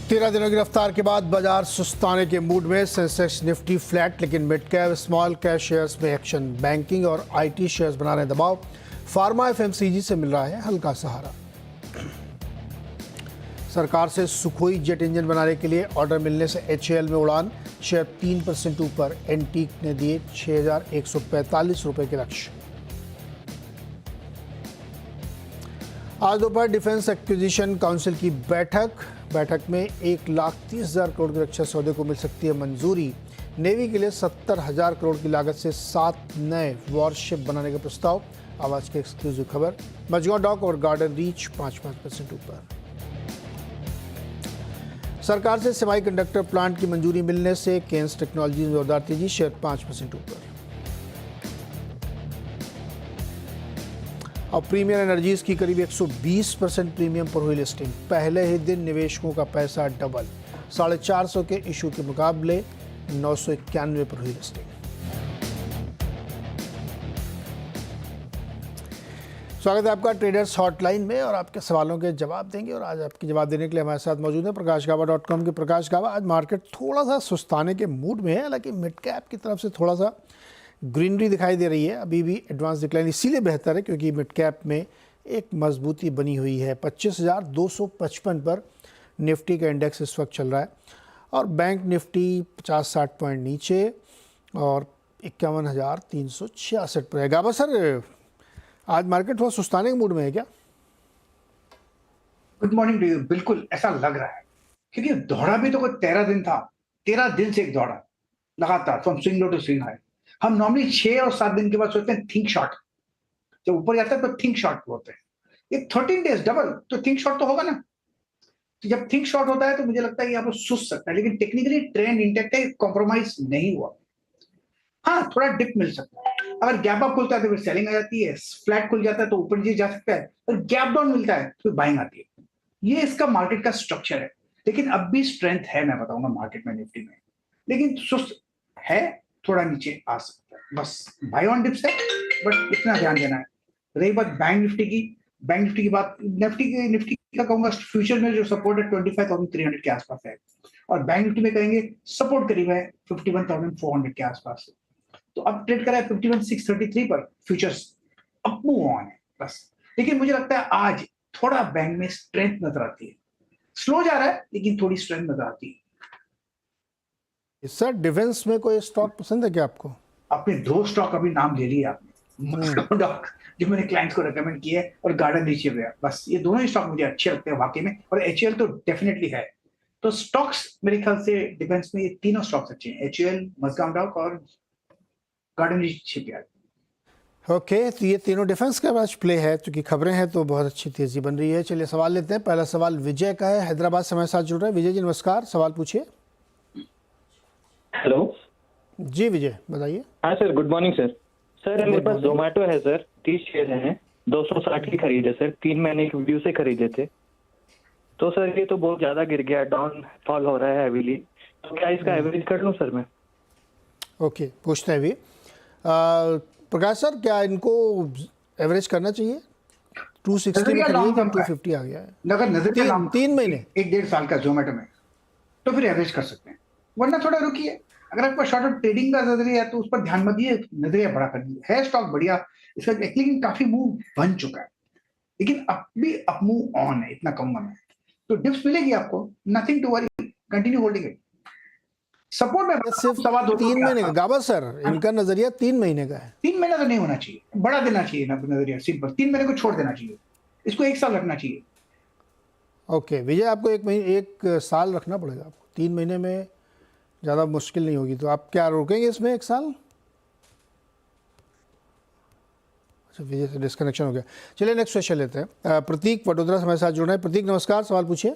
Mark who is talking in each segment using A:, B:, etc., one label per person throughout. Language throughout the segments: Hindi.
A: 13 दिनों की रफ्तार के बाद बाजार सुस्ताने के मूड में। सेंसेक्स निफ्टी फ्लैट, लेकिन mid cap small cap shares में एक्शन। बैंकिंग और आईटी शेयर्स बना रहे दबाव। फार्मा एफएमसीजी से मिल रहा है हल्का सहारा। सरकार से सुखोई जेट इंजन बनाने के लिए ऑर्डर मिलने से एचएएल में उड़ान। शेयर 3% ऊपर। एंटीक ने दिए 6,145 रुपए के लक्ष्य। आज दोपहर डिफेंस एक्विजिशन काउंसिल की बैठक में 1,30,000 करोड़ की रक्षा सौदे को मिल सकती है मंजूरी। नेवी के लिए 70,000 करोड़ की लागत से 7 नए वॉरशिप बनाने का प्रस्ताव। आवाज की एक्सक्लूसिव खबर। मझगांव डॉक और गार्डन रीच 5% ऊपर। सरकार से सेमीकंडक्टर प्लांट की मंजूरी मिलने से केन्स टेक्नोलॉजी में जोरदार तेजी। शेयर 5% ऊपर। और प्रीमियर एनर्जीज की करीब 120% प्रीमियम पर हुई लिस्टिंग। पहले ही दिन निवेशकों का पैसा डबल। 450 के इशू के मुकाबले 991 पर हुई लिस्टिंग। स्वागत है आपका ट्रेडर्स हॉटलाइन में, और आपके सवालों के जवाब देंगे। और आज आपके जवाब देने के लिए हमारे साथ मौजूद है प्रकाशगावा.com के प्रकाश गावा। आज मार्केट थोड़ा सा सुस्ताने के मूड में है, हालांकि मिड कैप की तरफ से थोड़ा सा ग्रीनरी दिखाई दे रही है। अभी भी एडवांस डिक्लाइन इसीलिए बेहतर है क्योंकि मिड कैप में एक मजबूती बनी हुई है। 25,255 पर निफ्टी का इंडेक्स इस वक्त चल रहा है, और बैंक निफ्टी 50-60 पॉइंट नीचे और 51,366 पर है। गाबा सर, आज मार्केट थोड़ा सुस्ताने के मूड में है क्या?
B: Good morning to you. बिल्कुल ऐसा लग रहा है, क्योंकि दौड़ा भी तो कोई 13 दिन था। 13 दिन से एक दौड़ा लगातार, from swing low to swing high. हम नॉर्मली 6 और 7 दिन के बाद सोचते हैं थिंक शॉर्ट। जब ऊपर जाता है तो थिंक शॉर्ट बोलते हैं। ये 13 डेज डबल, तो थिंक शॉर्ट तो होगा ना। तो जब थिंक शॉर्ट होता है तो मुझे लगता है कि यहाँ पर सुस्त सकता है, लेकिन टेक्निकली ट्रेंड इंटैक्ट है, कॉम्प्रोमाइज नहीं हुआ। हाँ, थोड़ा डिप मिल सकता है। अगर गैप अप खुलता है तो फिर सेलिंग आ जाती है। फ्लैट खुल जाता है तो ऊपर नीचे जा सकता है, और गैप डाउन मिलता है तो बाइंग आती है। ये इसका मार्केट का स्ट्रक्चर है। लेकिन अब भी स्ट्रेंथ है, मैं बताऊंगा मार्केट में, निफ्टी में। लेकिन सुस्त है, थोड़ा नीचे आ सकता है। बस बाय ऑन डिप्स है, बट इतना ध्यान देना है। रही बात बैंक निफ्टी की बात, निफ्टी का कहूंगा फ्यूचर में जो सपोर्ट है 25,300 के आसपास है, और बैंक निफ्टी में कहेंगे सपोर्ट करीब है 51,400 के आसपास। तो अब ट्रेड करा है 51,633 पर। फ्यूचर्स अप मूव ऑन है बस। लेकिन मुझे लगता है आज थोड़ा बैंक में स्ट्रेंथ नजर आती है। स्लो जा रहा है लेकिन थोड़ी स्ट्रेंथ नजर आती है।
A: सर, डिफेंस में कोई स्टॉक पसंद है क्या आपको?
B: आपने 2 स्टॉक अभी नाम ले लिए आपने, मस्को डॉक जो मैंने क्लाइंट्स को रेकमेंड किया है, और गार्डन रीच गया। बस ये दोनों ही स्टॉक मुझे अच्छे लगते हैं वाकई में, और एचएएल तो डेफिनेटली है। तो स्टॉक्स मेरे ख्याल से डिफेंस में ये तीनों स्टॉक्स अच्छे हैं, एचएएल, मस्को डॉक और गार्डन रीच शिपयार्ड।
A: ओके, तो ये तीनों डिफेंस का आज प्ले है। क्योंकि खबरें हैं तो बहुत अच्छी तेजी बन रही है। चलिए सवाल लेते हैं। पहला सवाल विजय का है, हैदराबाद से हमारे साथ जुड़ रहे हैं। विजय जी नमस्कार, सवाल पूछिए।
C: हेलो
A: जी विजय, बताइए।
C: हाँ sir, good morning sir. Sir मेरे पास जोमेटो है सर, 30 शेयर हैं, 260 की खरीदे सर, 3 महीने की व्यू से खरीदे थे। तो सर ये तो बहुत ज्यादा गिर गया, डाउन फॉल हो रहा है हैवीली। तो क्या इसका एवरेज कर लूं सर मैं?
A: ओके, पूछते हैं अभी। प्रकाश सर, क्या इनको एवरेज करना चाहिए? 260 में खरीदिए, 250 आ गया है।
B: अगर नजरिया
A: 3 महीने
B: 1-1.5 साल का जोमेटो में, तो फिर एवरेज कर सकते हैं, वरना थोड़ा रुकिए। अगर आपका शॉर्ट टर्म ट्रेडिंग का नजरिया है तो उस पर ध्यान मत दिए, नजरिया बड़ा कर दीजिए। है स्टॉक बढ़िया, इसका लेकिन काफी मूव बन चुका है, लेकिन अब भी अप मूव ऑन है, इतना कम बना है। तो डिप्स मिलेगी आपको, nothing to worry, continue holding it. Support में
A: सिर्फ 3 महीने का। गाबा सर, इनका नजरिया 3 महीने का है।
B: 3 महीना तो नहीं होना चाहिए, बड़ा देना चाहिए ना नजरिया, सिंपल। 3 महीने को छोड़ देना चाहिए, इसको 1 साल रखना चाहिए।
A: ओके विजय, आपको 1 साल रखना पड़ेगा। आपको 3 महीने में ज़्यादा मुश्किल नहीं होगी। तो आप क्या रोकेंगे इसमें 1 साल? अच्छा, विजय से डिस्कनेक्शन हो गया। चलिए नेक्स्ट क्वेश्चन लेते हैं। प्रतीक वडोदरा से हमारे साथ जुड़ रहे हैं। प्रतीक नमस्कार, सवाल पूछिए।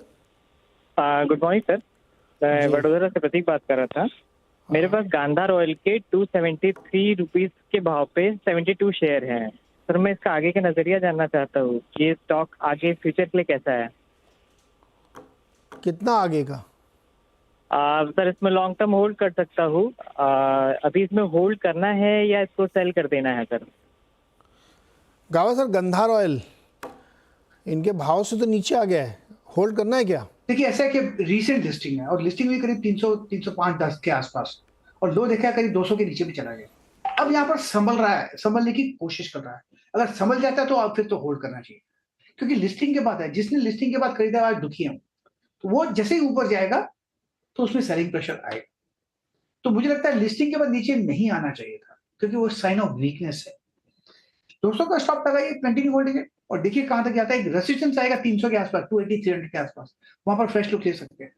D: गुड मॉर्निंग सर, मैं वडोदरा से प्रतीक बात कर रहा था। मेरे पास गांधार ऑयल के 273 रुपीज के भाव पे 72 शेयर हैं सर। मैं इसका आगे का नजरिया जानना चाहता हूँ कि ये स्टॉक आगे फ्यूचर के लिए कैसा है।
A: कितना आगे का?
D: सर इसमें लॉन्ग टर्म होल्ड कर सकता हूँ। अभी इसमें होल्ड करना है या इसको सेल कर देना है सर?
A: गावा सर, गंधार ऑयल इनके भाव से तो नीचे आ गया है, होल्ड करना है क्या?
B: देखिए ऐसा है कि रीसेंट लिस्टिंग है और लिस्टिंग भी करीब 300 305-10 के आसपास और लो देखा है करीब 200 के नीचे भी चला गया। अब यहाँ पर संभल रहा है, संभलने की कोशिश कर रहा है। अगर संभल जाता है तो अब फिर तो होल्ड करना चाहिए, क्योंकि लिस्टिंग के बाद है, जिसने लिस्टिंग के बाद खरीदा आज दुखी है, तो वो जैसे ही ऊपर जाएगा तो उसमें सेलिंग प्रेशर आएगा। तो मुझे लगता है लिस्टिंग के बाद नीचे नहीं आना चाहिए था, क्योंकि वो साइन ऑफ वीकनेस है। 200 का स्टॉप लगाइए, कंटिन्यू होल्डिंग है और देखिए कहां तक जाता है। एक रेजिस्टेंस आएगा 300 के आसपास, 280 300 के आसपास, वहां पर फ्रेश लुक ले सकते हैं।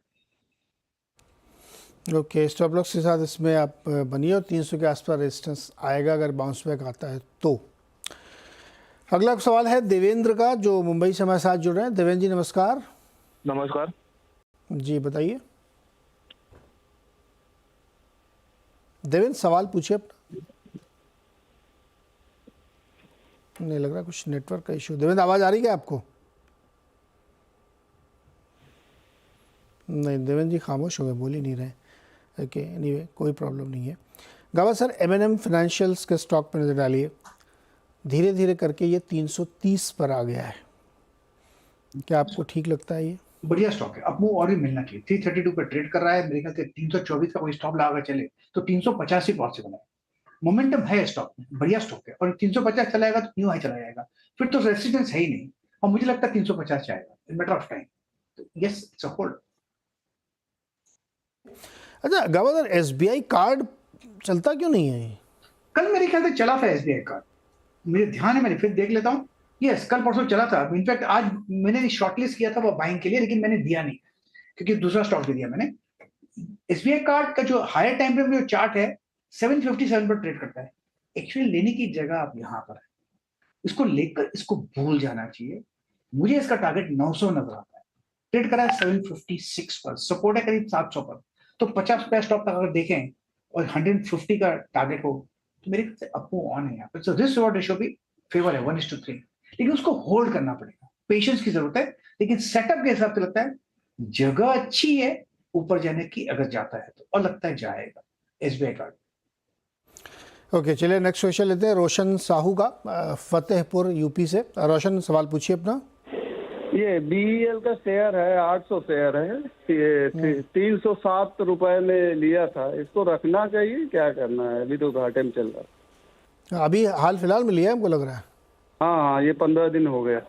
A: ओके, स्टॉप लॉस के साथ इसमें आप बनिए और 300 के आसपास रेजिस्टेंस आएगा अगर बाउंस बैक आता है तो। अगला सवाल है देवेंद्र का, जो मुंबई से हमारे साथ जुड़ रहे हैं। देवेंद्र जी नमस्कार।
E: नमस्कार
A: जी बताइए देवेंद्र, सवाल पूछिए अपना। नहीं लग रहा कुछ नेटवर्क का इशू। देवेंद्र आवाज़ आ रही है आपको? नहीं, देवेंद्र जी खामोश हो गए, बोल ही नहीं रहे। ओके, एनीवे कोई प्रॉब्लम नहीं है। गावा सर, M&M फाइनेंशियल्स के स्टॉक पर नजर डालिए। धीरे धीरे करके ये 330 पर आ गया है, क्या आपको ठीक लगता है ये?
B: बढ़िया स्टॉक है, अब वो और भी मिलना चाहिए। 332 पे ट्रेड कर रहा है, मेरे ख्याल से 324 का कोई स्टॉप लगा चले तो 350 ही पॉसिबल है। मोमेंटम है स्टॉक में, बढ़िया स्टॉक है और 350 चला जाएगा तो न्यू हाई चला जाएगा, फिर तो रेजिस्टेंस है ही नहीं और मुझे लगता है 350 जाएगा इन मैटर ऑफ टाइम। तो यस, इट्स अ होल्ड।
A: अच्छा गावा सर, SBI कार्ड चलता क्यों नहीं है?
B: कल मेरे ख्याल से चला था SBI कार्ड, मुझे ध्यान है, मैंने फिर देख लेता हूँ। यस, कल परसों चला था। इनफैक्ट आज मैंने शॉर्टलिस्ट किया था वो बाइंग के लिए, लेकिन मैंने दिया नहीं क्योंकि दूसरा स्टॉक दे दिया मैंने। SBI कार्ड का जो हायर टाइम फ्रेम जो चार्ट है 757 पर ट्रेड करता है। एक्चुअली लेने की जगह आप यहाँ पर है, इसको लेकर इसको भूल जाना चाहिए। मुझे इसका टारगेट 900 नजर आता है। ट्रेड करा है 756 पर, सपोर्ट है करीब 700 पर। तो 50 पे स्टॉप तक अगर देखें और 150 का टारगेट हो तो मेरे ख्याल से अपो ऑन है यहाँ पर। सो रिस्क रिवॉर्ड रेशियो भी फेवर है 1:3, लेकिन उसको होल्ड करना पड़ेगा, पेशेंस की जरूरत है। लेकिन सेटअप के हिसाब से लगता है जगह अच्छी है ऊपर जाने की, अगर जाता है तो, और लगता है जाएगा SBI कार्ड।
A: ओके चलिए नेक्स्ट क्वेश्चन लेते हैं रोशन साहू का, फतेहपुर यूपी से। रोशन सवाल पूछिए अपना।
E: ये BEL का शेयर है, 800 शेयर है, ये 307 रुपए में लिया था, इसको रखना चाहिए, क्या करना है? अभी तो घाटे में चल रहा है।
A: अभी हाल फिलहाल में लिया है हमको लग रहा है।
E: हाँ, ये 15 दिन हो गया।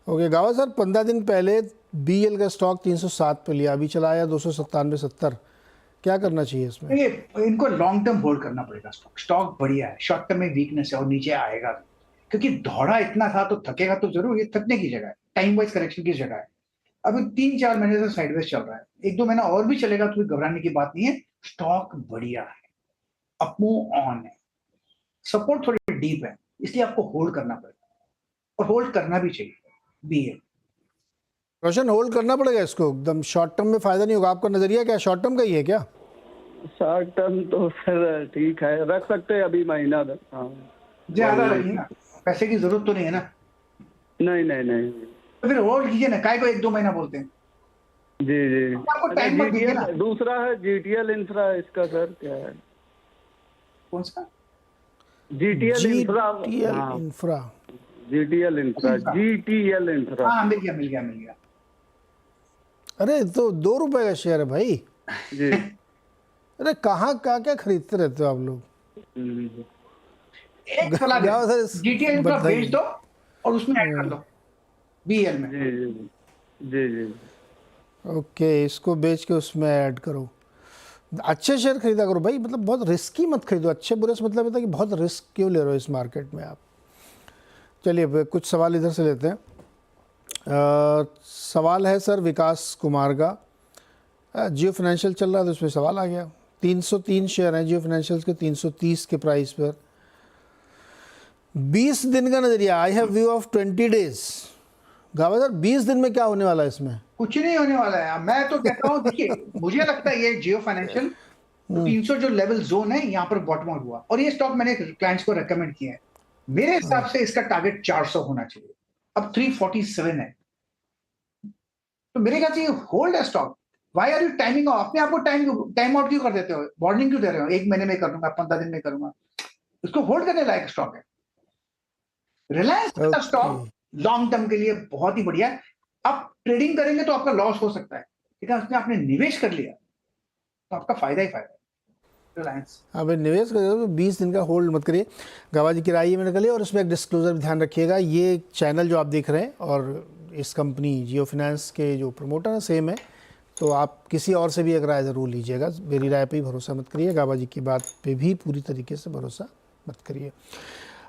A: ओके गावा सर, 15 दिन पहले BEL का स्टॉक 307 पे लिया, अभी चला आया 297-70, क्या करना चाहिए इसमें?
B: ये इनको लॉन्ग टर्म होल्ड करना पड़ेगा। स्टॉक बढ़िया है, शॉर्ट टर्म में वीकनेस है और नीचे आएगा, क्योंकि दौड़ा इतना था तो थकेगा तो जरूर, ये थकने की जगह है, टाइम वाइज करेक्शन की जगह है। अभी 3-4 महीने से साइडवेज चल रहा है, 1-2 महीना और भी चलेगा तो घबराने की बात नहीं है। स्टॉक बढ़िया है, अपमूव ऑन है, सपोर्ट थोड़ी डीप है, इसलिए आपको होल्ड करना पड़ेगा और होल्ड करना भी चाहिए BEL।
A: रोशन होल्ड करना पड़ेगा इसको, एकदम शॉर्ट टर्म में फायदा नहीं होगा। आपका नजरिया क्या, शॉर्ट टर्म का ही है क्या?
E: शॉर्ट टर्म तो फिर ठीक है, रख सकते हैं अभी महीना तक। हाँ,
B: ज्यादा नहीं ना, पैसे की जरूरत तो नहीं है ना,
E: नहीं नहीं नहीं।
B: तो फिर होल्ड कीजिए ना, काय को 1-2 महीना बोलते हैं।
E: जी जी।
B: आपको टाइम मत दीजिए ना।
E: दूसरा है GTL इंफ्रा, इसका सर क्या है?
B: कौन सा?
E: GTL infra.
A: Infra,
E: GTL infra.
B: हाँ, मिल गया।
A: अरे तो 2 रुपए का शेयर है भाई
E: जी।
B: अरे
A: कहाँ क्या खरीदते रहते हो आप लोग?
B: एक सलाह
A: गावा सर,
B: GTL इंफ्रा
A: बताइए।
B: बेच दो और उसमें ऐड कर लो BEL में।
E: जी।
A: ओके, इसको बेच के उसमें ऐड करो। अच्छे शेयर खरीदा करो भाई, मतलब बहुत रिस्की मत खरीदो। अच्छे बुरे से मतलब है कि बहुत रिस्क क्यों ले रहे हो इस मार्केट में आप। चलिए कुछ सवाल इधर से लेते हैं। सवाल है सर विकास कुमार का, जियो फाइनेंशियल चल रहा है तो उसमें सवाल आ गया। 303 शेयर हैं जियो फाइनेंशियल के 330 के प्राइस पर। 20 दिन का नजरिया, I have view of 20 days. गावा सर 20 दिन में क्या होने वाला है इसमें?
B: कुछ नहीं होने वाला है, मैं तो कहता हूँ देखिए, मुझे लगता है ये जियो फाइनेंशियल 300 जो लेवल जोन है यहाँ पर बॉटम आउट हुआ, और ये स्टॉक मैंने क्लाइंट्स को रेकमेंड किया है। मेरे हिसाब से इसका टारगेट 400 होना चाहिए, अब 347 है, तो मेरे ख्याल से ये होल्ड है stock. Why are you timing off? अपने आपको टाइम आउट क्यों कर देते हो? वार्निंग क्यों दे रहे हो? 1 महीने में करूंगा, 15 दिन में करूंगा। इसको होल्ड करने लायक स्टॉक है। रिलायंस का स्टॉक लॉन्ग टर्म के लिए बहुत ही बढ़िया है। आप ट्रेडिंग करेंगे तो आपका लॉस हो सकता है, लेकिन उसमें आपने निवेश कर लिया तो आपका फायदा ही फायदा है। रिलायंस
A: अब निवेश करिए तो 20 दिन का होल्ड मत करिए। गाबा जी की राय ये मैंने कर लिया। और इसमें एक डिस्क्लोजर भी ध्यान रखिएगा, ये चैनल जो आप देख रहे हैं और इस कंपनी जियो फाइनेंस के जो प्रमोटर हैं सेम है, तो आप किसी और से भी एक राय ज़रूर लीजिएगा। मेरी राय पे ही भरोसा मत करिए, गाबा जी की बात पे भी पूरी तरीके से भरोसा मत करिए।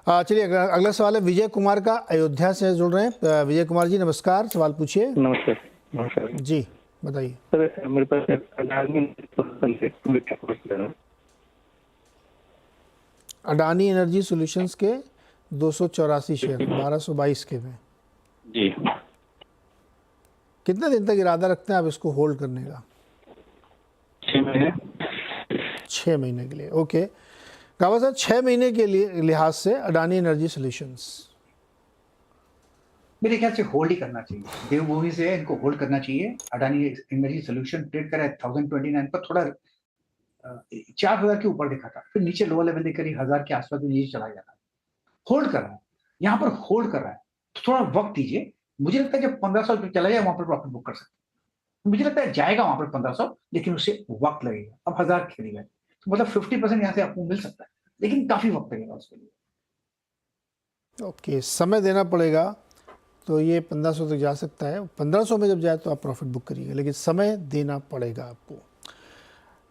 A: चलिए अगला सवाल है विजय कुमार का, अयोध्या से जुड़ रहे हैं। विजय कुमार जी नमस्कार, सवाल पूछिए।
C: नमस्कार। नमस्कार
A: जी बताइए।
C: सर, मेरे पास
A: अडानी एनर्जी सॉल्यूशंस के 284 शेयर 1222 के में
C: जी
A: कितने दिन तक इरादा रखते हैं आप इसको होल्ड करने का?
C: 6 महीने।
A: 6 महीने के लिए, ओके। गावा साहब 6 महीने के लिए लिहाज से अडानी एनर्जी सॉल्यूशंस
B: मेरे ख्याल से होल्ड ही करना चाहिए। देवभूमि से इनको होल्ड करना चाहिए। अडानी एनर्जी सॉल्यूशन ट्रेड करा है 1029 पर, थोड़ा 4000 के ऊपर दिखा था, फिर नीचे लोअर लेवल देखकर 1000 के आसपास में नीचे चला गया था। होल्ड कर रहा है, यहाँ पर होल्ड कर रहा है, तो थोड़ा वक्त दीजिए। मुझे लगता है जब 1500 चला जाए वहां पर प्रॉफिट बुक कर सकते हैं। मुझे लगता है जाएगा वहां पर 1500, लेकिन उससे वक्त लगेगा। अब 1000 खरीदेगा तो मतलब 50% यहाँ से आपको मिल सकता है, लेकिन काफी वक्त लगेगा उसके लिए।
A: ओके, समय देना पड़ेगा। तो ये 1500 तक जा सकता है। 1500 में जब जाए तो आप प्रॉफिट बुक करिएगा, लेकिन समय देना पड़ेगा आपको।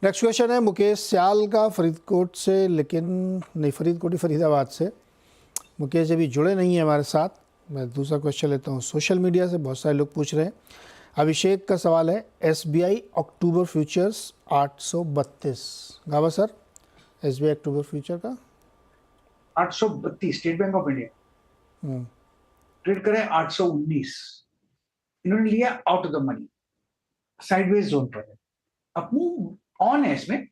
A: नेक्स्ट क्वेश्चन है मुकेश सियाल का, फरीदकोट से, लेकिन नहीं फरीदकोट ही, फरीदाबाद से। मुकेश अभी जुड़े नहीं है हमारे साथ। मैं दूसरा क्वेश्चन लेता हूँ सोशल मीडिया से, बहुत सारे लोग पूछ रहे हैं। अभिषेक का सवाल है SBI अक्टूबर फ्यूचर्स 832। गावा सर, SBI अक्टूबर फ्यूचर का
B: 832 state bank of India trade करे 819। इन्होंने लिया out of the money, sideways zone पर है। अब मूव ऑन है इसमें,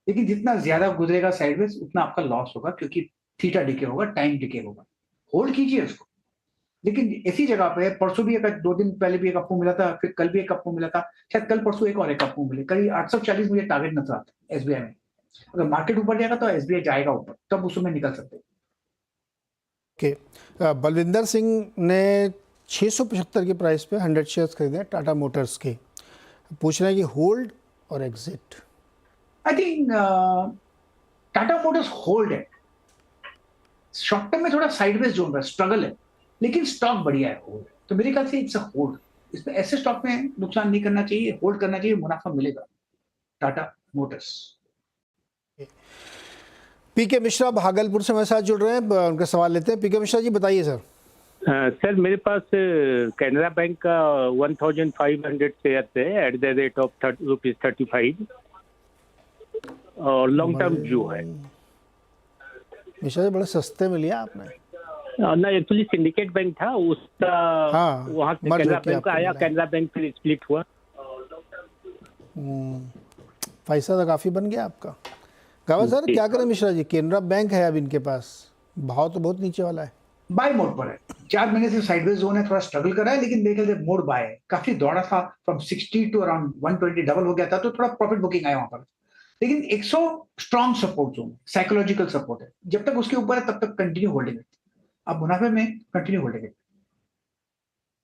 B: लेकिन जितना ज्यादा गुजरेगा साइडवेज उतना आपका लॉस होगा, क्योंकि थीटा डिके होगा, टाइम डिके होगा। होल्ड कीजिए उसको, लेकिन ऐसी जगह पे परसों भी एक 2 दिन पहले भी एक अप मूव मिला था, फिर कल भी एक अप मूव मिला था, शायद कल परसों एक और एक अप मूव मिले। करीब 840 मुझे टारगेट नजर आता है SBI में। अगर मार्केट ऊपर जाएगा तो SBI जाएगा ऊपर, तब उसमें निकल सकते हैं।
A: ओके। बलविंदर सिंह ने 675 के प्राइस पे 100 शेयर्स खरीदे टाटा मोटर्स के। पूछ रहे हैं कि होल्ड और exit.
B: I think Tata Motors hold है। शॉर्ट टर्म में थोड़ा साइडवेज जोन पर स्ट्रगल है, लेकिन स्टॉक बढ़िया है, होल्ड। तो मेरे ख्याल से इट्स अ होल्ड। इसमें ऐसे स्टॉक में नुकसान नहीं करना चाहिए, होल्ड करना चाहिए, मुनाफा मिलेगा। टाटा मोटर्स।
A: पीके मिश्रा भागलपुर से मेरे साथ जुड़ रहे हैं, उनका सवाल लेते हैं। पीके मिश्रा जी बताइए सर।
F: सर मेरे पास कैनरा बैंक का 1500 शेयर है एट द रेट ऑफ ₹35 और लॉन्ग टर्म जो है।
A: मिश्रा जी बड़े सस्ते में लिया आपने।
F: ना एक्चुअली सिंडिकेट बैंक था उसका,
A: हाँ,
F: वहाँ से
A: मर्ज
F: कैनरा
A: होके
F: बैंक का
A: आपको
F: आया,
A: मिला।
F: कैनरा बैंक फिर स्प्लिट हुआ।
A: पैसा तो काफ़ी बन गया आपका। गावा सर क्या करें मिश्रा जी, केनरा बैंक है अब इनके पास, भाव तो बहुत नीचे वाला है।
B: बाय मोड पर है, 4 महीने से साइडवेज जोन है, थोड़ा स्ट्रगल कर रहा है, लेकिन मेरे ख्याल से मोड बाय है। काफी दौड़ा था, फ्रॉम 60 टू अराउंड 120 डबल हो गया था, तो थोड़ा प्रॉफिट बुकिंग आया वहां पर। लेकिन 100 strong support zone, psychological support है। जब तक उसके ऊपर है तब तक कंटिन्यू होल्डिंग है। अब मुनाफे में कंटिन्यू होल्डिंग है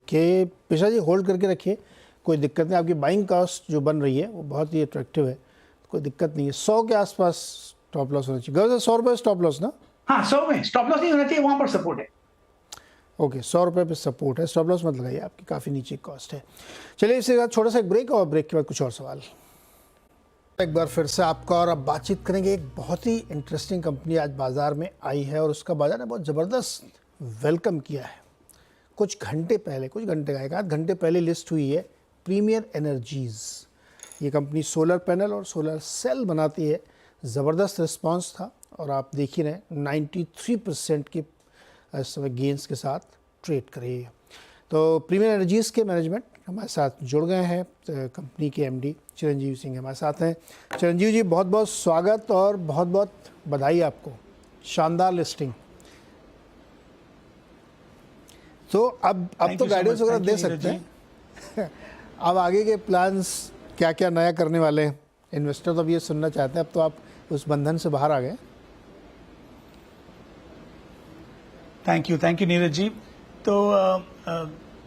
A: कि मिश्रा जी होल्ड करके रखिए, कोई दिक्कत नहीं। आपकी बाइंग कॉस्ट जो बन रही है वो बहुत ही अट्रैक्टिव है, कोई दिक्कत नहीं है। 100 के आसपास स्टॉप लॉस होना चाहिए। गावा सर 100 रुपये स्टॉप लॉस ना?
B: हाँ, 100 में स्टॉप लॉस नहीं होना चाहिए, वहां पर सपोर्ट है।
A: ओके, 100 रुपये पे सपोर्ट है, स्टॉप लॉस मत लगाइए, आपकी काफ़ी नीचे कॉस्ट है। चलिए इसके बाद छोटा सा एक ब्रेक, और ब्रेक के बाद कुछ और सवाल। एक बार फिर से आपका और अब बातचीत करेंगे। एक बहुत ही इंटरेस्टिंग कंपनी आज बाज़ार में आई है और उसका बाज़ार ने बहुत ज़बरदस्त वेलकम किया है। कुछ घंटे पहले, कुछ घंटे का, 1 आध घंटे पहले लिस्ट हुई है प्रीमियर एनर्जीज़। ये कंपनी सोलर पैनल और सोलर सेल बनाती है। ज़बरदस्त रिस्पांस था और आप देख ही रहे हैं 93% की इस समय गेंस के साथ ट्रेड कर रही है। तो प्रीमियर एनर्जीज़ के मैनेजमेंट हमारे साथ जुड़ गए हैं। कंपनी के MD चिरंजीव सिंह हमारे साथ हैं। चिरंजीव जी बहुत बहुत स्वागत और बहुत बहुत बधाई आपको, शानदार लिस्टिंग। तो अब तो गाइडेंस वगैरह दे सकते हैं। अब आगे के प्लान्स क्या क्या नया करने वाले हैं? इन्वेस्टर तो अब ये सुनना चाहते हैं। अब तो आप उस बंधन से बाहर आ गए।
G: Thank you Neeraj ji. तो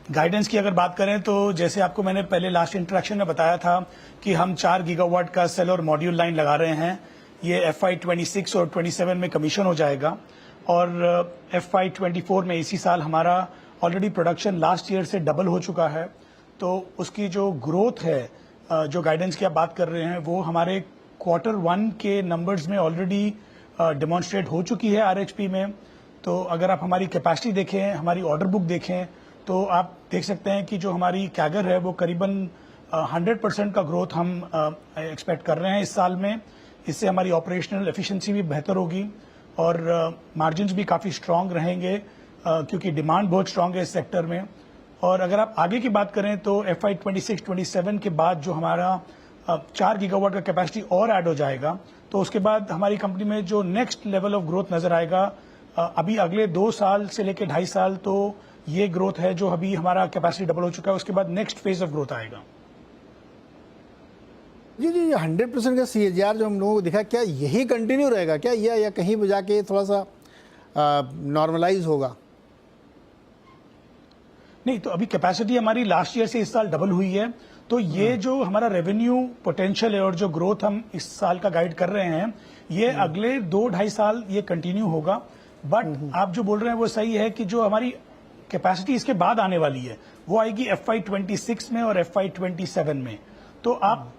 G: गाइडेंस की अगर बात करें तो जैसे आपको मैंने पहले लास्ट इंटरेक्शन में बताया था कि हम 4 गीगावाट का सेल और मॉड्यूल लाइन लगा रहे हैं। ये FY26 और 27 में कमीशन हो जाएगा और FY24 में इसी साल हमारा ऑलरेडी प्रोडक्शन लास्ट ईयर से डबल हो चुका है। तो उसकी जो ग्रोथ है, जो गाइडेंस की आप बात कर रहे हैं, वो हमारे Q1 के नंबर्स में ऑलरेडी डेमोन्स्ट्रेट हो चुकी है RHP में। तो अगर आप हमारी कैपेसिटी देखें, हमारी ऑर्डर बुक देखें, तो आप देख सकते हैं कि जो हमारी कैगर है वो करीबन 100% का ग्रोथ हम एक्सपेक्ट कर रहे हैं इस साल में। इससे हमारी ऑपरेशनल एफिशिएंसी भी बेहतर होगी और मार्जिन्स भी काफ़ी स्ट्रांग रहेंगे क्योंकि डिमांड बहुत स्ट्रांग है इस सेक्टर में। और अगर आप आगे की बात करें तो FY26-27 के बाद जो हमारा 4 गीगावाट का कैपेसिटी और ऐड हो जाएगा, तो उसके बाद हमारी कंपनी में जो नेक्स्ट लेवल ऑफ ग्रोथ नजर आएगा, अभी अगले 2 साल से लेकर 2.5 साल तो ये ग्रोथ है जो अभी हमारा कैपेसिटी डबल हो चुका है। उसके बाद नेक्स्ट फेज ऑफ ग्रोथ आएगा।
A: जी 100% का CAGR जो हम लोगों को दिखा, क्या यही कंटिन्यू रहेगा क्या, या कहीं पे जाके थोड़ा सा नॉर्मलाइज होगा?
G: नहीं, तो अभी कैपेसिटी हमारी लास्ट ईयर से इस साल डबल हुई है, तो ये जो हमारा रेवेन्यू पोटेंशियल है और जो ग्रोथ हम इस साल का गाइड कर रहे हैं, ये अगले 2-2.5 साल ये कंटिन्यू होगा। बट आप जो बोल रहे हैं वो सही है कि जो हमारी कैपेसिटी इसके बाद आने वाली है वो आएगी FY26 में और FY27 में। तो आप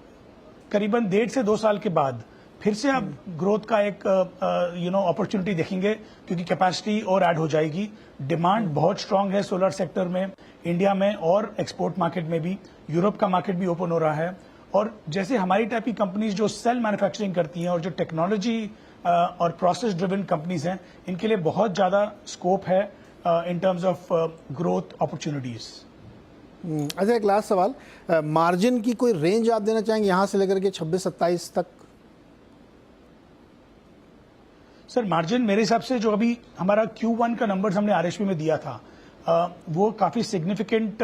G: करीबन 1.5 से 2 साल के बाद फिर से आप ग्रोथ का एक अपॉर्चुनिटी देखेंगे क्योंकि कैपेसिटी और ऐड हो जाएगी। डिमांड बहुत स्ट्रांग है सोलर सेक्टर में, इंडिया में और एक्सपोर्ट मार्केट में भी। यूरोप का मार्केट भी ओपन हो रहा है और जैसे हमारी टाइप की कंपनीज जो सेल मैन्युफैक्चरिंग करती हैं और जो टेक्नोलॉजी और प्रोसेस ड्रिवन कंपनीज हैं, इनके लिए बहुत ज्यादा स्कोप है in terms of growth opportunities.
A: अच्छा, एक लास्ट सवाल, मार्जिन की कोई रेंज आप देना चाहेंगे यहाँ से लेकर के 26-27 तक?
G: सर, मार्जिन मेरे हिसाब से जो अभी हमारा Q1 का नंबर्स हमने RHP में दिया था, वो काफी सिग्निफिकेंट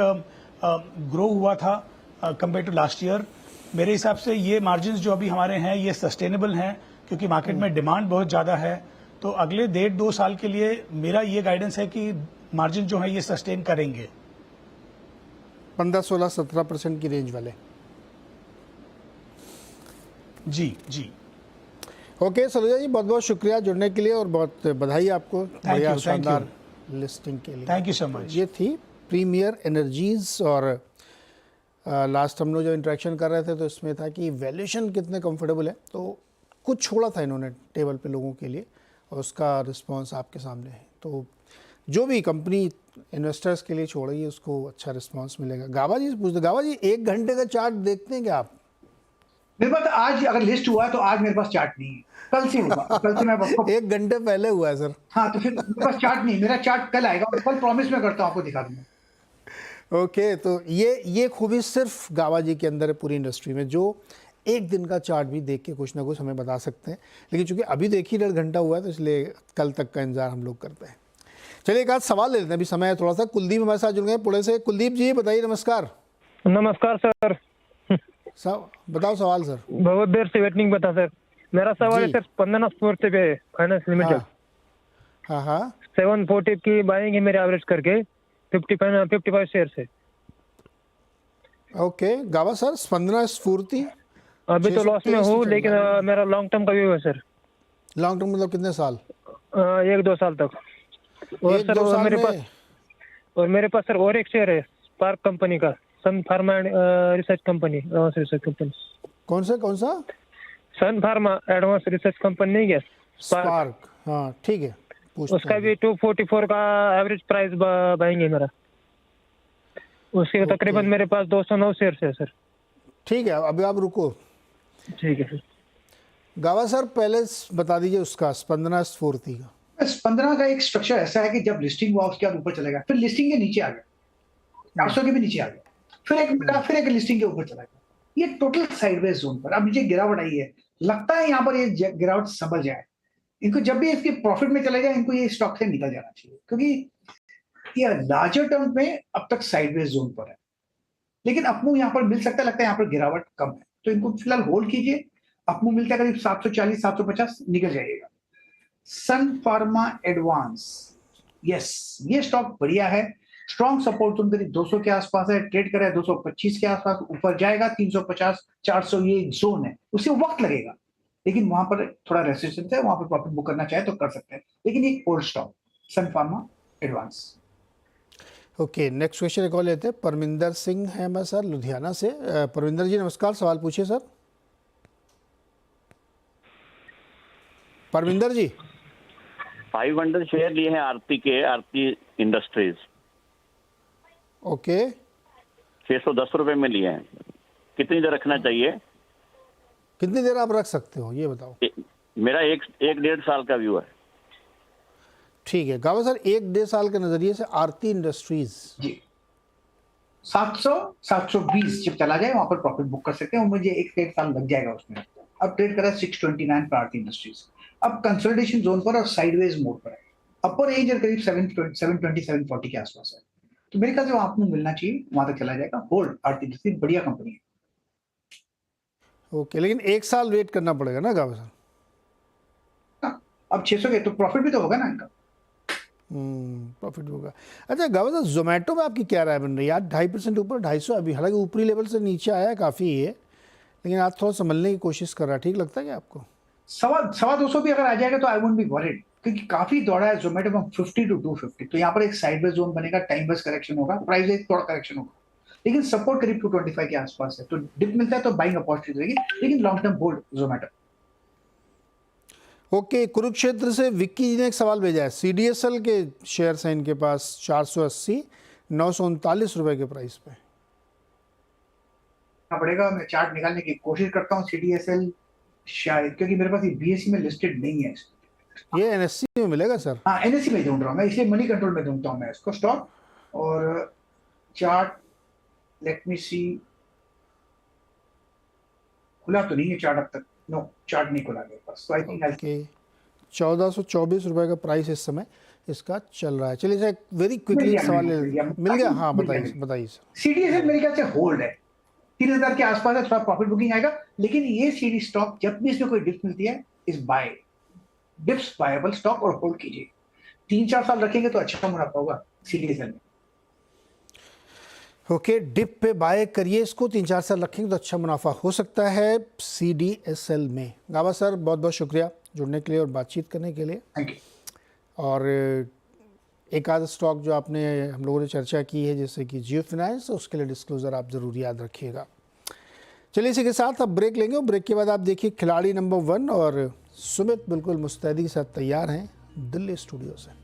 G: ग्रो हुआ था कंपेयर टू लास्ट ईयर। मेरे हिसाब से ये मार्जिन जो अभी हमारे हैं ये सस्टेनेबल हैं क्योंकि मार्केट में डिमांड बहुत ज्यादा है। तो अगले 1.5-2 साल के लिए मेरा ये गाइडेंस है कि मार्जिन जो है ये सस्टेन करेंगे
A: 15-16-17% की रेंज वाले।
G: जी।
A: ओके सलूजा जी, बहुत बहुत शुक्रिया जुड़ने के लिए और बहुत बधाई आपको बढ़िया शानदार लिस्टिंग के लिए।
G: Thank you so much.
A: ये थी प्रीमियर एनर्जीज और लास्ट हम लोग जो इंटरेक्शन कर रहे थे तो इसमें था कि वैल्यूएशन कितने कंफर्टेबल है, तो कुछ छोड़ा था इन्होंने टेबल पे लोगों के लिए और उसका रिस्पांस आपके सामने है। तो जो भी कंपनी इन्वेस्टर्स के लिए छोड़ेगी उसको अच्छा रिस्पांस मिलेगा। गावा जी से पूछते, गावा जी 1 घंटे का चार्ट देखते हैं क्या आप?
B: मेरे पास आज अगर लिस्ट हुआ है तो आज मेरे पास चार्ट नहीं है, कल से होगा। कल से मैं आपको
A: 1 घंटे पहले हुआ है सर।
B: हाँ, तो फिर मेरे पास चार्ट नहीं, मेरा चार्ट कल आएगा और कल प्रॉमिस मैं करता हूँ आपको दिखा दूंगा।
A: ओके, तो ये खूबी सिर्फ गावा जी के अंदर है पूरी इंडस्ट्री में, जो 1 दिन का चार्ट भी देख के कुछ ना कुछ हमें बता सकते हैं। लेकिन चूंकि अभी देखिए 1.5 घंटा हुआ है तो इसलिए कल तक का इंतजार हम लोग करते हैं। चलिए एक आध सवाल ले लेते हैं, अभी समय है थोड़ा सा। कुलदीप हमारे साथ जुड़ गए पुणे से। कुलदीप जी बताइए। नमस्कार।
D: नमस्कार सर।
A: बताओ सवाल सर।
D: बहुत देर से वेटिंग बता सर। मेरा सवाल है सर, 15 स्फूर्ति पे फाइनेंस लिमिटेड।
A: हाँ
D: 740 की बाइंग है मेरे एवरेज करके 55 शेयर से।
A: ओके गावा सर, स्पंदना स्फूर्ति
D: अभी तो लॉस में हूँ लेकिन मेरा लॉन्ग टर्म का व्यू है सर।
A: लॉन्ग टर्म मतलब कितने साल?
D: 1-2 साल तक। और सर मेरे पास सर और एक शेयर है स्पार्क कंपनी का, Sun Pharma research company, advance research company.
A: कौन सा?
D: Sun Pharma advance research company नहीं है
A: स्पार्क। हाँ ठीक है,
D: उसका भी 244 का एवरेज प्राइस बाइंग है मेरा। उसके तकरीबन मेरे पास 209 शेयर है सर।
A: ठीक है, अभी आप रुको।
D: ठीक है सर। गावा
A: सर पहले बता दीजिए उसका स्पंदना स्फूर्ति का।
B: स्पंदना का एक स्ट्रक्चर ऐसा है कि जब लिस्टिंग हुआ उसके बाद ऊपर चलेगा, फिर लिस्टिंग के नीचे आ गया, 400 के भी नीचे आ गया, फिर एक लिस्टिंग के ऊपर चला गया। ये टोटल साइडवेज जोन पर अब नीचे गिरावट आई है। लगता है यहाँ पर ये गिरावट संभल जाए। इनको जब भी इसके प्रॉफिट में चले जाए, इनको ये स्टॉक से निकल जाना चाहिए क्योंकि ये लार्जर टर्म में अब तक साइडवेज जोन पर है, लेकिन अपमूव यहाँ पर मिल सकता है। लगता है यहाँ पर गिरावट कम है, तो इनको फिलहाल होल्ड कीजिए। अपमूव मिलता है करीब 740-750, निकल जाइएगा। सन फार्मा एडवांस, यस, ये स्टॉक बढ़िया है। स्ट्रॉन्ग सपोर्ट जोन करीब 200 के आसपास है, ट्रेड कर रहा है 225 के आसपास, ऊपर जाएगा 350 400, ये एक जोन है, उसे वक्त लगेगा, लेकिन वहां पर थोड़ा रेसिस्टेंस है, वहां पर प्रॉफिट बुक करना चाहे तो कर सकते हैं, लेकिन एक hold stock Sun Pharma advance.
A: Okay, next question एक और लेते हैं। परमिंदर सिंह है मैं सर लुधियाना से। परमिंदर जी नमस्कार, सवाल पूछिए सर। परमिंदर जी
H: 500 शेयर लिए हैं आरती इंडस्ट्रीज,
A: ओके,
H: 610 रुपए में लिए हैं, कितनी देर रखना चाहिए?
A: कितनी देर आप रख सकते हो ये बताओ।
H: मेरा एक 1.5 साल का व्यू है।
A: ठीक है गावा सर, 1-1.5 साल के नजरिए से आरती इंडस्ट्रीज
B: जी 700 720 जब चला जाए वहां पर प्रॉफिट बुक कर सकते हैं, और मुझे 1-1.5 साल लग जाएगा उसमें। अब ट्रेड करा 629 पर आरती इंडस्ट्रीज, अब कंसोलिडेशन जोन पर और साइडवेज मोड पर है, अपर रेंज और करीब 720 740 के आसपास है, तो मेरे ख्याल से वहां आपको मिलना चाहिए, वहां तक चला जाएगा। होल्ड आरती इंडस्ट्रीज बढ़िया कंपनी है।
A: ओके, लेकिन 1 साल वेट करना पड़ेगा ना गावा सर?
B: अब 600 के तो प्रॉफिट भी तो होगा ना इनका।
A: प्रॉफिट होगा। अच्छा गावा सर, जोमेटो में आपकी क्या राय बन रही है? आज 2.5% ऊपर 250, अभी हालांकि ऊपरी लेवल से नीचे आया है काफ़ी ये, लेकिन आज थोड़ा संभलने की कोशिश कर रहा है, ठीक लगता है क्या आपको?
B: 200 भी अगर आ जाएगा तो आई वोंट बी वरीड, क्योंकि काफी दौड़ा है जोमेटो में 50 to 250, तो यहाँ पर एक साइडवेज जोन बनेगा, टाइम बेस करेक्शन होगा, प्राइस एक थोड़ा करेक्शन होगा, लेकिन सपोर्ट करीब 225 के आसपास है, तो डिप मिलता है तो बाइंग अपॉर्चुनिटी रहेगी, लेकिन long term hold Zomato.
A: Okay, Kurukshetra से विक्की जी ने एक सवाल भेजा है। CDSL के शेयर्स हैं इनके पास 480, 939 रुपए के प्राइस पे।
B: पड़ेगा, मैं चार्ट निकालने की कोशिश करता हूँ। CDSL शायद, क्योंकि मेरे पास ये BSE में लिस्टेड नहीं है,
A: ये NSE में मिलेगा सर?
B: हाँ NSE में ढूंढ रहा हूँ मैं, इसलिए मनी कंट्रोल में ढूंढता हूँ मैं इसको स्टॉक। और चार्ट लेट मी सी, खुला तो नहीं है चार्ट अब तक, नो चार्ट नहीं खुला मेरे पास, तो आई थिंक
A: 1424 रुपए का प्राइस इस समय इसका चल रहा है। चलिए सर वेरी क्विकली सवाल मिल गया। हाँ बताइए बताइए सर।
B: CDSL मेरे ख्याल से होल्ड है, 3000 के आसपास है, थोड़ा प्रॉफिट बुकिंग आएगा, लेकिन ये सीडी स्टॉक जब भी इसमें कोई डिप मिलती है इस बाय, डिप्स बायबल स्टॉक, और होल्ड कीजिए, 3-4 साल रखेंगे तो अच्छा मुनाफा होगा CDSL में।
A: ओके, डिप पे बाय करिए इसको, 3-4 साल रखेंगे तो अच्छा मुनाफा हो सकता है CDSL में। गावा सर बहुत बहुत शुक्रिया जुड़ने के लिए और बातचीत करने के लिए।
B: Thank you.
A: और एक आध स्टॉक जो आपने हम लोगों ने चर्चा की है जैसे कि जियो फाइनेंस, उसके लिए डिस्क्लोजर आप ज़रूर याद रखिएगा। चलिए इसी के साथ अब ब्रेक लेंगे, और ब्रेक के बाद आप देखिए खिलाड़ी नंबर 1 और सुमित बिल्कुल मुस्तैदी के साथ तैयार हैं दिल्ली स्टूडियो से।